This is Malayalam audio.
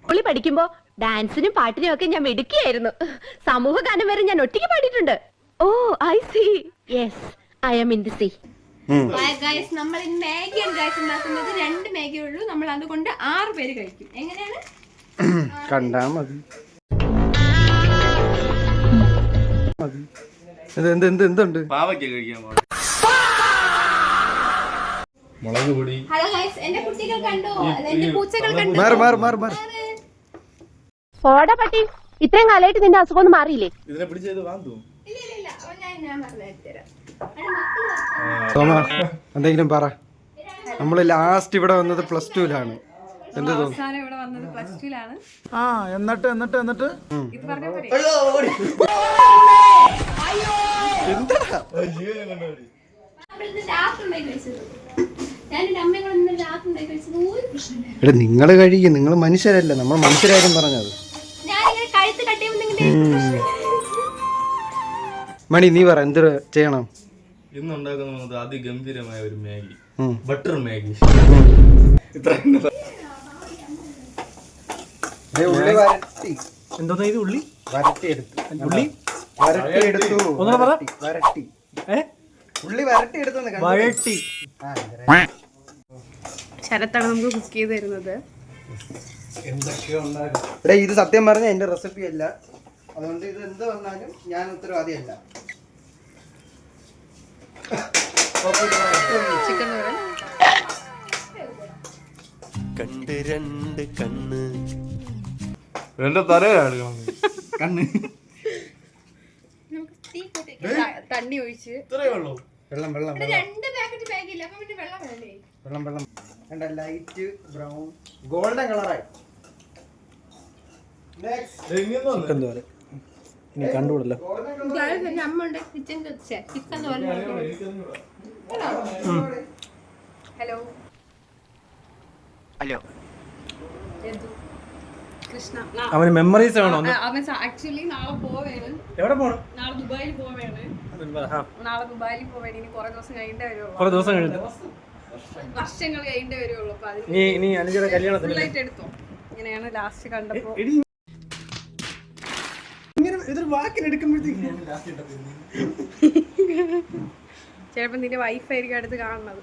പുള്ളി പഠിക്കുമ്പോ ഡാൻസിനും പാട്ടിനും ഒക്കെ ഞാൻ മിടുക്കിയായിരുന്നു. സമൂഹ ഗാനം വരെ ഞാൻ ഒറ്റയ്ക്ക് പാടിയിട്ടുണ്ട്. Oh I see yes I am in the sea. നമ്മൾ മാഗിയാണ് ഗൈസ് ഉണ്ടാക്കുന്നത്. 2 മാഗിയേ ഉള്ളൂ. നമ്മൾ അതുകൊണ്ട് 6 പേര് കഴിക്കും. എങ്ങനെയാണ് കണ്ടാ മതി. എന്തുണ്ട് പാവയ്ക്ക കഴിക്കാൻ മുളക് പൊടി. ഹലോ ഗൈസ്, എന്റെ കുട്ടികൾ കണ്ടോ? എന്റെ പൂച്ചകൾ കണ്ടോ? പോടാ പട്ടി, ഇത്രയും കാലമായിട്ട് നിന്റെ അസുഖം ഒന്നും മാറിയില്ലേ? ഇതിനെ പിടിച്ചത് വാങ്ങൂ. ഇല്ല ഞാൻ പറഞ്ഞുതരാം. എന്തെങ്കിലും പറ. നമ്മള് ലാസ്റ്റ് ഇവിടെ വന്നത് +2-ലാണ്. എന്ത് തോന്നുന്നു? ഇവിടെ വന്നത് +2-ലാണ്. എന്നിട്ട് ഇത് പറഞ്ഞ പോലെ എടാ നിങ്ങള് കഴിക്കും, നിങ്ങൾ മനുഷ്യരല്ല, നമ്മൾ മനുഷ്യരാരും പറഞ്ഞത്. മണി നീ പറ, എന്ത് ചെയ്യണം? ഇന്ന് ഉണ്ടാക്കുന്നത് അതിഗംഭീരമായ ഒരു മാഗി, ബട്ടർ മാഗി. എന്തോന്നാ ഇത്? ഉള്ളി വരട്ടിയെടുത്തു. ശരത്താണ് നമുക്ക് കുക്ക് ചെയ്ത് തരുന്നത്. ഇത് സത്യം പറഞ്ഞ എന്റെ റെസിപ്പി അല്ല, അതുകൊണ്ട് ഇത് എന്ത് വന്നാലും ഞാൻ ഉത്തരവാദിയല്ല. ചിക്കൻ കണ്ട് 2 കണ്ണ് എന്റെ തലയാണ് കണ്ണ്. തണ്ണി ഒഴിച്ച് വെള്ളം 2 പാക്കറ്റ് മാഗി ഇല്ല, അപ്പൊ പിന്നെ വെള്ളം വേണ്ടേ? വെള്ളം കണ്ട ലൈറ്റ് ബ്രൗൺ ഗോൾഡൻ കളറായി. കണ്ടുകൂടല്ലോ. അമ്മ ഉണ്ട് ചിക്കൻ ഹലോ കൃഷ്ണ. അവന് മെമ്മറീസ് വേണോ? അവൻ ആക്ച്വലി നാളെ പോവേണ്. എവിടെ പോണം? നാളെ ദുബായിൽ പോവേണ്. നാളെ ദുബായിൽ പോവേണ്. ഇനി കുറെ ദിവസം കഴിഞ്ഞിട്ടേ വരുള്ളൂ. വർഷങ്ങൾ കഴിഞ്ഞിട്ടേ വരുള്ളൂ. അപ്പൊ അതിന് എടുത്തോ. ഇങ്ങനെയാണ് ലാസ്റ്റ് കണ്ടപ്പോ. ചിലപ്പോ നിന്റെ വൈഫായിരിക്കും അടുത്ത് കാണുന്നത്.